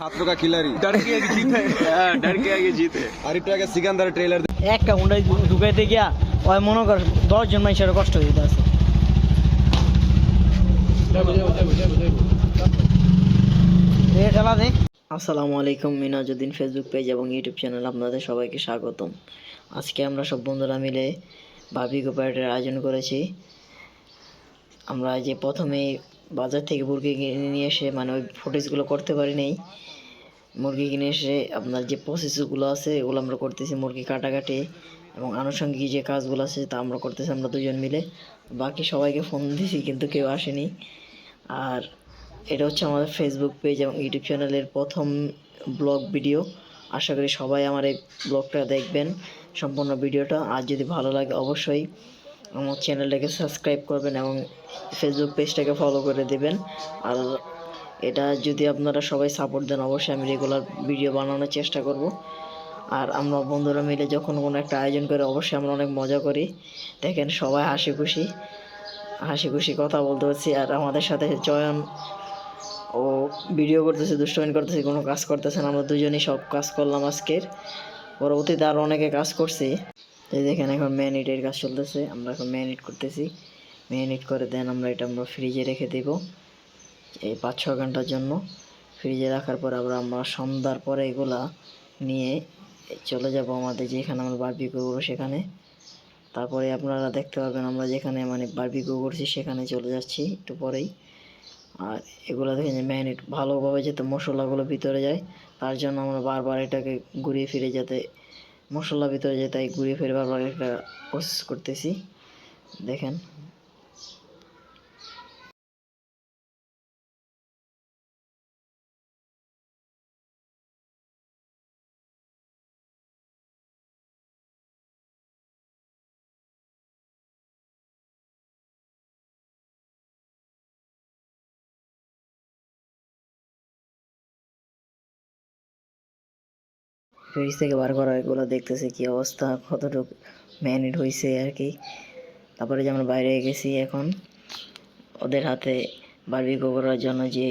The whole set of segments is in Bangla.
छात्रों का खिलाड़ी डर के आगे जीत है डर के आगे जीत है আর একটু আগে সিকান্দার ট্রেলার একটা হুন্ডাই ঢুকাইতে গিয়া ওই মনে কর 10 জন মানুষের কষ্ট হয়ে যাচ্ছে। আসসালামু আলাইকুম, মিনাজউদ্দিন ফেসবুক পেজ এবং ইউটিউব চ্যানেল আপনাদের সবাইকে স্বাগতম। আজকে আমরা সব বন্ধুরা মিলে বারবিকিউ পার্টির আয়োজন করেছি। আমরা যে প্রথমে বাজার থেকে মুরগি কিনে নিয়ে এসে মানে ওই ফুটেজগুলো করতে পারি নাই। মুরগি কিনে এসে আপনার যে প্রসেসগুলো আছে এগুলো আমরা করতেছি, মুরগি কাটাকাটি এবং আনুষঙ্গিক যে কাজগুলো আছে তা আমরা করতেছি আমরা দুজন মিলে। বাকি সবাইকে ফোন দিয়েছি কিন্তু কেউ আসেনি। আর এটা হচ্ছে আমাদের ফেসবুক পেজ এবং ইউটিউব চ্যানেলের প্রথম ব্লগ ভিডিও। আশা করি সবাই আমার এই ব্লগটা দেখবেন, সম্পূর্ণ ভিডিওটা। আর যদি ভালো লাগে অবশ্যই আমার চ্যানেলটাকে সাবস্ক্রাইব করবেন এবং ফেসবুক পেজটাকে ফলো করে দেবেন। আর এটা যদি আপনারা সবাই সাপোর্ট দেন অবশ্যই আমি রেগুলার ভিডিও বানানোর চেষ্টা করব। আর আমরা বন্ধুরা মিলে যখন কোনো একটা আয়োজন করি অবশ্যই আমরা অনেক মজা করি। দেখেন সবাই হাসি খুশি কথা বলতে হচ্ছে। আর আমাদের সাথে চয়ন ও ভিডিও করতেছে, দুষ্টুমি করতেছে, কোনো কাজ করতেছে না। আমরা দুজনেই সব কাজ করলাম আজকের। পরবর্তীতে আরও অনেকে কাজ করছে। এই দেখেন এখন ম্যারিনেটের কাজ চলতেছে, আমরা এখন ম্যারিনেট করতেছি। ম্যারিনেট করে দেন আমরা ফ্রিজে রেখে দেব এই 5-6 ঘন্টার জন্য। ফ্রিজে রাখার পর আমরা সন্ধ্যার পরে এগুলা নিয়ে চলে যাব আমাদের যেখানে আমরা বারবিকিউ করবো সেখানে। তারপরে আপনারা দেখতে পারবেন আমরা যেখানে মানে বারবিকিউ করছি সেখানে চলে যাচ্ছি একটু পরেই। আর এগুলো দেখেন যে ম্যারিনেট ভালোভাবে যাতে মশলাগুলো ভিতরে যায় তার জন্য আমরা বারবার এটাকে ঘুরিয়ে ফিরে যাতে মশলা ভিতরে যায় তাই ঘুরিয়ে ফিরে বারবার একটা প্রসেস করতেছি। দেখেন ফ্রিজ থেকে বার করা এগুলো দেখতেছি কি অবস্থা, কতটুকু ম্যারিনেট হয়েছে আর কি। তারপরে যে আমরা বাইরে গেছি এখন ওদের হাতে বারবিকিউ করার জন্য যে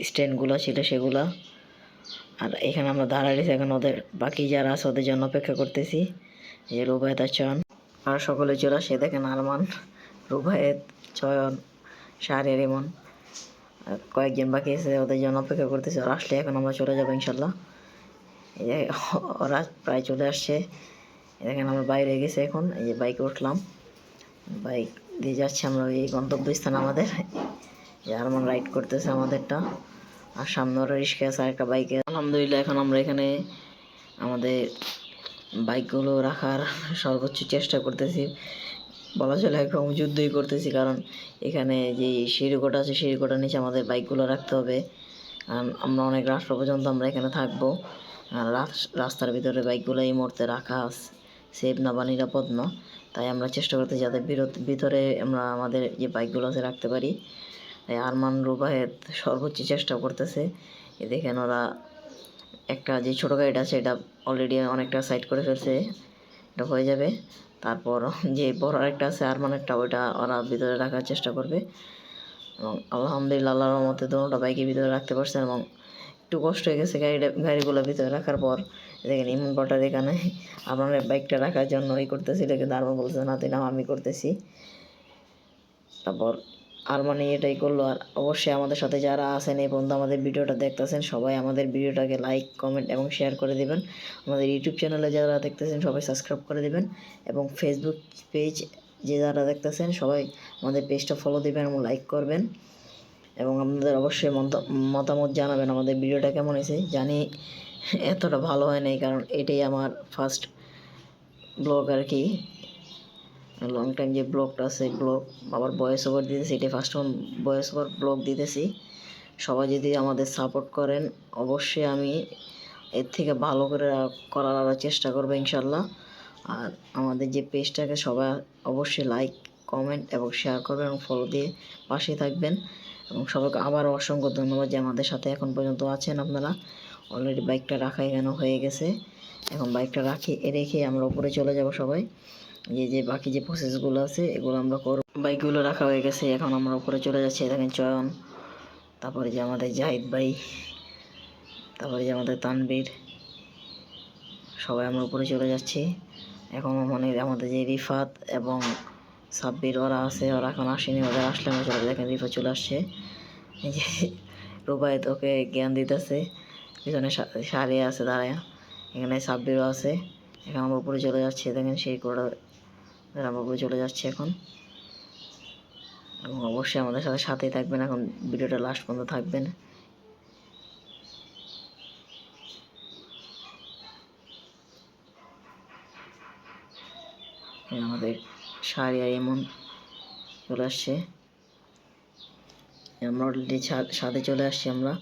স্ট্যান্ডগুলো ছিল সেগুলা। আর এখানে আমরা দাঁড়াইছি এখন ওদের বাকি যারা আছে ওদের জন্য অপেক্ষা করতেছি। যে রুবায়েত আর চয়ন আর সকলে চলে আসে। দেখেন আরমান, রুবায়েত, চয়ন, শাহরিয়ার, ইমন আর কয়েকজন বাকি আছে, ওদের জন্য অপেক্ষা করতেছি। আর আসলে এখন আমরা চলে যাবো ইনশাল্লাহ। এই যে ওরা প্রায় চলে আসছে। দেখেন আমরা বাইরে গেছি এখন, এই যে বাইকে উঠলাম, বাইক দিয়ে যাচ্ছি আমরা এই গন্তব্যস্থান আমাদের। আরমান রাইড করতেছে আমাদেরটা আর সামনে ওরা রিস্কা আছে আর একটা বাইকে। আলহামদুলিল্লাহ এখন আমরা এখানে আমাদের বাইকগুলো রাখার সর্বোচ্চ চেষ্টা করতেছি, বলা চলে একরকম যুদ্ধই করতেছি। কারণ এখানে যে সিঁড়িকোটা আছে সিঁড়িকোটার নিচে আমাদের বাইকগুলো রাখতে হবে, কারণ আমরা অনেক রাস্তা পর্যন্ত আমরা এখানে থাকবো। আর রাস্তার ভিতরে বাইকগুলো এই মুহূর্তে রাখা সেফ না বা নিরাপদ না, তাই আমরা চেষ্টা করতেছি যাতে ভিতরে আমরা আমাদের যে বাইকগুলো আছে রাখতে পারি। তাই আরমান, রুবায়েত সর্বোচ্চ চেষ্টা করতেছে। দেখেন ওরা একটা যে ছোটো গাড়িটা আছে এটা অলরেডি অনেকটা সাইড করে ফেলছে, এটা হয়ে যাবে। তারপর যে বড় আরেকটা আছে আরমানেরটা, ওইটা ওরা ভিতরে রাখার চেষ্টা করবে। এবং আলহামদুলিল্লাহ আল্লাহর রহমতে দুটোটা বাইকের ভিতরে রাখতে পারছে। এবং একটু কষ্ট হয়ে গেছে গাড়িগুলো ভিতরে রাখার পর। দেখেন ইমন বাটার এখানে আপনার বাইকটা রাখার জন্য করতেছিল, কিন্তু আরমান বলছে না তুই নাম আমি করতেছি। তারপর আরমান এটাই করলো। আর অবশ্যই আমাদের সাথে যারা আছেন এই পর্যন্ত আমাদের ভিডিওটা দেখতেছেন সবাই আমাদের ভিডিওটাকে লাইক, কমেন্ট এবং শেয়ার করে দেবেন। আমাদের ইউটিউব চ্যানেলে যারা দেখতেছেন সবাই সাবস্ক্রাইব করে দেবেন এবং ফেসবুক পেজ যে যারা দেখতেছেন সবাই আমাদের পেজটা ফলো দেবেন এবং লাইক করবেন। এবং আপনাদের অবশ্যই মতামত জানাবেন আমাদের ভিডিওটা কেমন হয়েছে। জানি এতটা ভালো হয় নাই, কারণ এটাই আমার ফার্স্ট ব্লগ আর কি। লং টাইম যে ব্লগটা আছে ব্লগ আবার ভয়েস ওভার দিতেছি, এটাই first time voice over blog দিতেছি। সবাই যদি আমাদের সাপোর্ট করেন অবশ্যই আমি এর থেকে ভালো করে করার আরও চেষ্টা করবো ইনশাল্লাহ। আর আমাদের যে পেজটাকে সবাই অবশ্যই লাইক, কমেন্ট এবং শেয়ার করবেন এবং ফলো দিয়ে পাশে থাকবেন। এবং সবাইকে আবারও অসংখ্য ধন্যবাদ যে আমাদের সাথে এখন পর্যন্ত আছেন আপনারা। অলরেডি বাইকটা রাখা এখানে হয়ে গেছে, এখন বাইকটা রেখে আমরা উপরে চলে যাব সবাই। যে বাকি যে প্রসেসগুলো আছে এগুলো আমরা করব। বাইকগুলো রাখা হয়ে গেছে, এখন আমরা উপরে চলে যাচ্ছি। দেখেন চয়ন, তারপরে যে আমাদের জাহিদ ভাই, তারপরে যে আমাদের তানবীর, সবাই আমরা উপরে চলে যাচ্ছি। এখন মানে আমাদের যে রিফাত এবং সাব্বির ওরা আছে, ওরা এখন আসেনি, ওদের আসলে আমরা চলে দেখেন রিফাত চলে আসছে। এই যে রুবাই তোকে জ্ঞান দিতেছে, পিছনে সারিয়ে আছে দাঁড়ায়, এখানে সাব্বিরও আছে। এখন আমরা উপরে চলে যাচ্ছি, দেখেন সেই করে আমরা উপরে চলে যাচ্ছি এখন। এবং অবশ্যই আমাদের সাথেই থাকবেন, এখন ভিডিওটা লাস্ট পর্যন্ত থাকবেন। আমাদের সারিয়া এমন চলে আসছে, আমরা অলরেডি ছাদে চলে আসছি। আমরা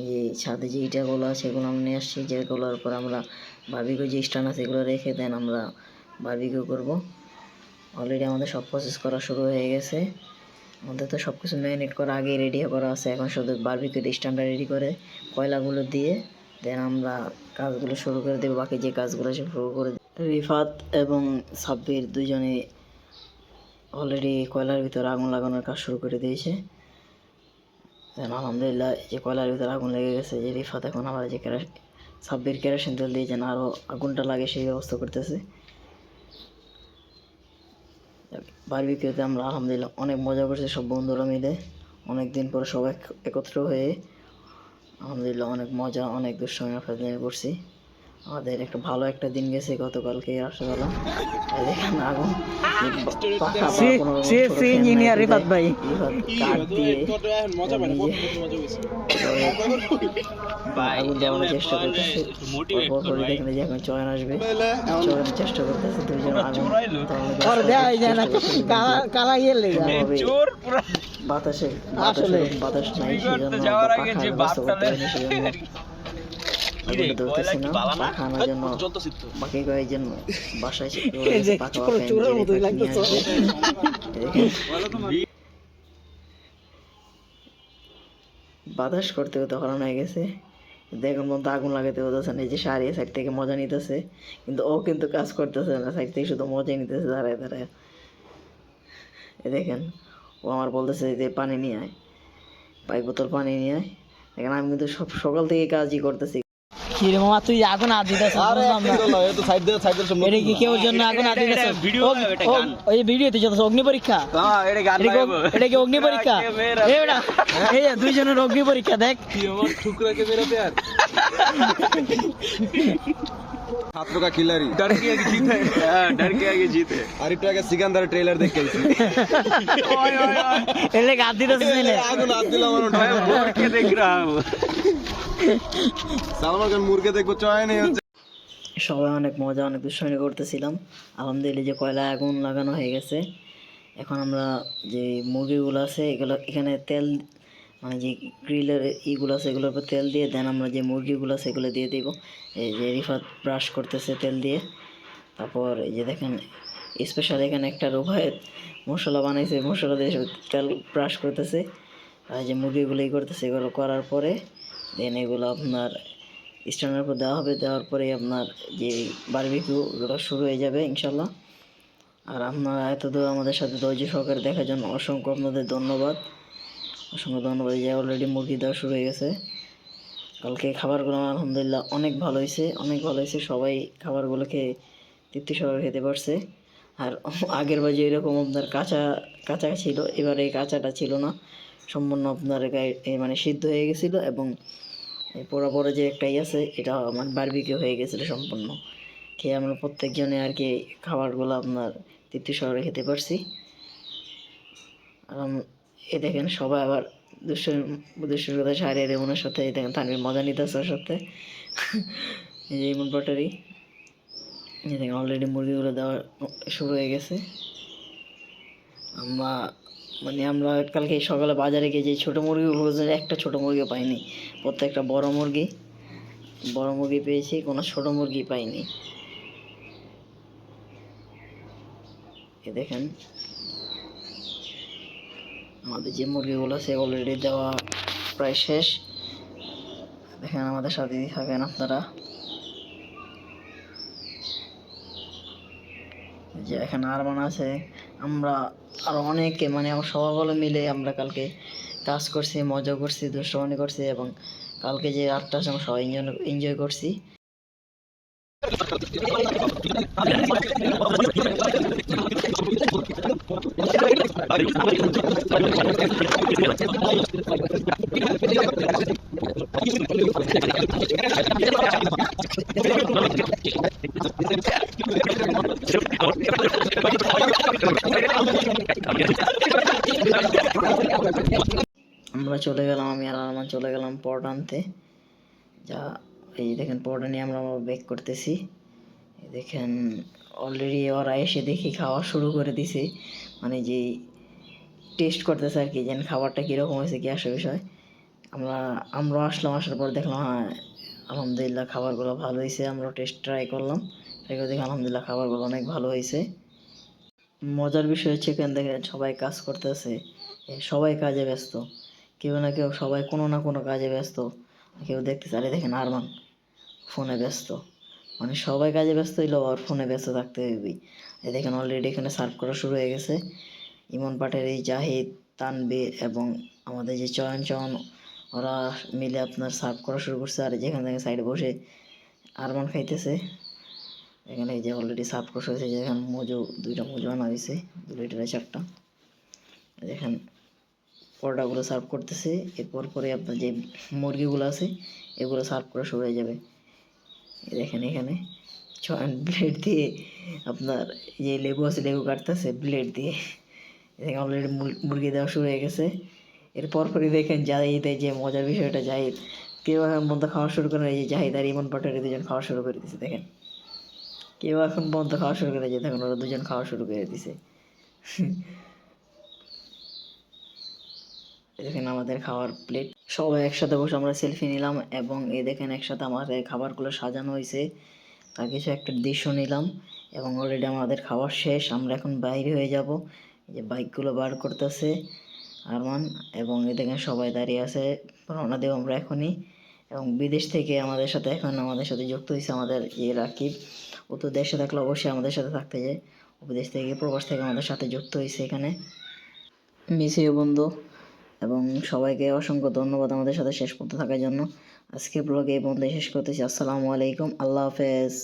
এই ছাদে যে ইটাগুলো আছে সেগুলো আমরা নিয়ে আসছি, যেগুলোর উপর আমরা বারবিকিউ যে স্ট্যান্ড আছে এগুলো রেখে দেন আমরা বারবিকিউ করব। অলরেডি আমাদের সব প্রসেস করা শুরু হয়ে গেছে, আমাদের তো সব কিছু ম্যারিনেট করা আগে রেডি করা আছে। এখন শুধু বারবিকিউ স্ট্যান্ডটা রেডি করে কয়লাগুলো দিয়ে দেন আমরা কাজগুলো শুরু করে দেবো, বাকি যে কাজগুলো শুরু করে। রিফাত এবং সাব্বির দুজনে অলরেডি কয়লার ভিতরে আগুন লাগানোর কাজ শুরু করে দিয়েছে। আলহামদুলিল্লাহ যে কয়লার ভিতরে আগুন লেগে গেছে, যে রিফাত এখন আমার যে সাব্বির কেরোসিন তেল দিয়ে যেন আরও আগুনটা লাগে সেই ব্যবস্থা করতেছে। বারবিকিউতে আমরা আলহামদুলিল্লাহ অনেক মজা করছি সব বন্ধুরা মিলে, অনেক দিন পর সবাই একত্র হয়ে আলহামদুলিল্লাহ অনেক মজা, অনেক দুঃসময় করছি। আমাদের একটা ভালো একটা দিন গেছে গতকালকে রাত্রেবেলা। দেখেন আগুন রিফাত ভাই কাঠ দিয়ে আগুন জ্বালানোর চেষ্টা করতেছে। দেখেন যে এখন চয়ন আসবে, চয়নের চেষ্টা করতেছে দুইজন আগুন বাতাসে বাতাস নাই সেজন্য ব্যবস্থা করতে হয়নি, সেজন্য পাখানোর জন্য বাকি কয়েকজন বাসায় বাতাস করতে করতে হরান হয়ে গেছে। দেখুন মতো আগুন লাগাতে হতেছে না, এই যে সারিয়ে সাইড থেকে মজা নিতেছে, কিন্তু ও কিন্তু কাজ করতেছে না, সাইড থেকে শুধু মজাই নিতেছে দাঁড়ায় দাঁড়ায়। দেখেন ও আমার বলতেছে যে পানি নিয়ে আয়, 5 বোতল পানি নিয়ে আয়। দেখেন আমি কিন্তু সকাল থেকে কাজই করতেছি। কিরে মামা তুই আগুন আদি দিতেছ, এটা কি কেউ জন্য আগুন আদি দিতেছ? ওই ভিডিওতে যত অগ্নি পরীক্ষা, এটা কি অগ্নি পরীক্ষা? এই দুইজনের অগ্নি পরীক্ষা দেখ। ठुकरा के मेरा प्यार छात्रों का खिलाड़ी डर के आगे जीत है। डर के आगे जीत है। अरिटा का सिकंदर ट्रेलर देख के এটা কি আদি দিতেছ? আগুন হাত দিলাম मैं बोल के देख रहा हूँ। সালমান খান মুরগে দেখবো চয় নেই হচ্ছে। সবাই অনেক মজা অনেক দুষ্টামি করতেছিলাম। আলহামদুলিল্লাহ যে কয়লায় আগুন লাগানো হয়ে গেছে। এখন আমরা যে মুরগিগুলো আছে এগুলো এখানে তেল মানে যে গ্রিলের ইগুলো আছে এগুলোর উপর তেল দিয়ে দেন আমরা যে মুরগিগুলো আছে এগুলো দিয়ে দিব। এই যে রিফাত ব্রাশ করতেছে তেল দিয়ে। তারপর এই যে দেখেন স্পেশাল এখানে একটা রুবাইয়ের মশলা বানাইছে, মশলা দিয়ে তেল ব্রাশ করতেছে। আর যে মুরগিগুলো করতেছে এগুলো করার পরে দেন এগুলো আপনার স্ট্যান্ডের উপর দেওয়া হবে, দেওয়ার পরে আপনার যে বারবিকিউ এগুলো শুরু হয়ে যাবে ইনশাল্লাহ। আর আপনারা এতদূর আমাদের সাথে ধৈর্য সহকারে দেখার জন্য অসংখ্য আপনাদের ধন্যবাদ, অসংখ্য ধন্যবাদ। যে অলরেডি মুরগি দেওয়া শুরু হয়ে গেছে। কালকে খাবারগুলো আলহামদুলিল্লাহ অনেক ভালো হয়েছে, অনেক ভালো হয়েছে। সবাই খাবারগুলো খেয়ে তৃপ্তি সহকারে খেতে পারছে। আর আগের বার যে এরকম আপনার কাঁচা কাঁচা ছিল, এবারে এই কাঁচাটা ছিল না, সম্পূর্ণ আপনার গায়ে মানে সিদ্ধ হয়ে গেছিলো। এবং পোড়া পরে যে একটাই আছে এটা আমার বারবিকিউ হয়ে গেছিলো সম্পূর্ণ। খেয়ে আমরা প্রত্যেকজনে আর কি খাবারগুলো আপনার তৃপ্তি সহকারে খেতে পারছি। আর এ দেখেন সবাই আবার দুষ্টের কথা সারিয়ে রেমনের সাথে দেখেন তানভীর মজা নিতেছে ওর সাথে। এই যে ইমন পটারি দেখেন অলরেডি মুরগিগুলো দেওয়া শুরু হয়ে গেছে। আমরা কালকে সকালে বাজারে গিয়ে যে ছোটো মুরগিগুলো একটা ছোটো মুরগি পাইনি, প্রত্যেকটা বড় মুরগি পেয়েছি, কোনো ছোটো মুরগি পাইনি। এ দেখেন আমাদের যে মুরগিগুলো আছে অলরেডি দেওয়া প্রায় শেষ। দেখেন আমাদের সাথে থাকেন আপনারা। যে এখানে আরমান আছে, আমরা আরও অনেকে মানে আমার সবাই মিলে আমরা কালকে কাজ করছি, মজা করছি, দুষ্টুমি করছি এবং কালকে যে রাতটা আছে আমরা সবাই এনজয় করছি। আমরা চলে গেলাম, আমি আর আরমান চলে গেলাম পট আনতে। যা এই দেখেন পটটা নিয়ে আমরা বেক করতেছি। এই দেখেন অলরেডি ওরা এসে দেখি খাওয়া শুরু করে দিছে, মানে যে টেস্ট করতেছে আর কি, যেন খাবারটা কীরকম হয়েছে কি আসে বিষয়। আমরা আসলাম, আসার পর দেখলাম হ্যাঁ আলহামদুলিল্লাহ খাবারগুলো ভালো হয়েছে। আমরা টেস্ট ট্রাই করলাম, ট্রাই করে দেখি আলহামদুলিল্লাহ খাবারগুলো অনেক ভালো হয়েছে। মজার বিষয় হচ্ছে এখানে দেখেন সবাই কাজ করতেছে, সবাই কাজে ব্যস্ত, কেউ না কেউ সবাই কোনো না কোনো কাজে ব্যস্ত। কেউ দেখতেছে, আরে দেখেন আরমান ফোনে ব্যস্ত, মানে সবাই কাজে ব্যস্ত হইলেও আর ফোনে ব্যস্ত থাকতে হবেই। এই দেখেন অলরেডি এখানে সার্ভ করা শুরু হয়ে গেছে। ইমন পাটেরি, জাহিদ, তানবীর এবং আমাদের যে চয়ন ওরা মিলে আপনার সার্ভ করা শুরু করছে। আর যেখানে দেখেন সাইডে বসে আরমান খাইতেছে। এখানে এই যে অলরেডি সার্ভ করা হয়েছে, যেখানে দুইটা মজু আনা হয়েছে, 2 লিটারে 4টা। দেখেন পরোটাগুলো সার্ভ করতেছে, এরপর পরে আপনার যে মুরগিগুলো আছে এগুলো সার্ভ করা শুরু হয়ে যাবে। দেখেন এখানে চয়ন ব্লেড দিয়ে আপনার যে লেবু আছে লেবু কাটতেছে ব্লেড দিয়ে। দেখেন অলরেডি মুরগি দেওয়া শুরু হয়ে গেছে। এরপর পরে দেখেন জাহিদের যে মজার বিষয়টা, জাহিদ কেউ এখন পর্যন্ত খাওয়া শুরু করে, এই যে জাহিদ আর ইমন পাটারি দুজন খাওয়া শুরু করে দিছে। দেখেন কেউ এখন পর্যন্ত খাওয়া শুরু করে, যে দেখেন ওরা দুজন খাওয়া শুরু করে দিছে। দেখেন আমাদের খাওয়ার প্লেট, সবাই একসাথে বসে আমরা সেলফি নিলাম এবং এই দেখেন একসাথে আমাদের খাবারগুলো সাজানো হয়েছে, তার কিছু একটা দৃশ্য নিলাম। এবং অলরেডি আমাদের খাওয়ার শেষ, আমরা এখন বাইরে হয়ে যাব। এই যে বাইকগুলো বার করতেছে আরমান, এবং এই দেখেন সবাই দাঁড়িয়ে আছে, রওনা দেব আমরা এখনই। এবং বিদেশ থেকে আমাদের সাথে যুক্ত হয়েছে আমাদের রাকিব। ও তো দেশে থাকলে অবশ্যই আমাদের সাথে থাকতে যায়, ও বিদেশ থেকে প্রবাস থেকে আমাদের সাথে যুক্ত হয়েছে এখানে। মিস ইউ বন্ধু, এবং সবাইকে অসংখ্য ধন্যবাদ আমাদের সাথে শেষ পর্যন্ত থাকার জন্য। আজকে ব্লগে এই পর্যন্ত শেষ করতেছি। আসসালামু আলাইকুম, আল্লাহ হাফেজ।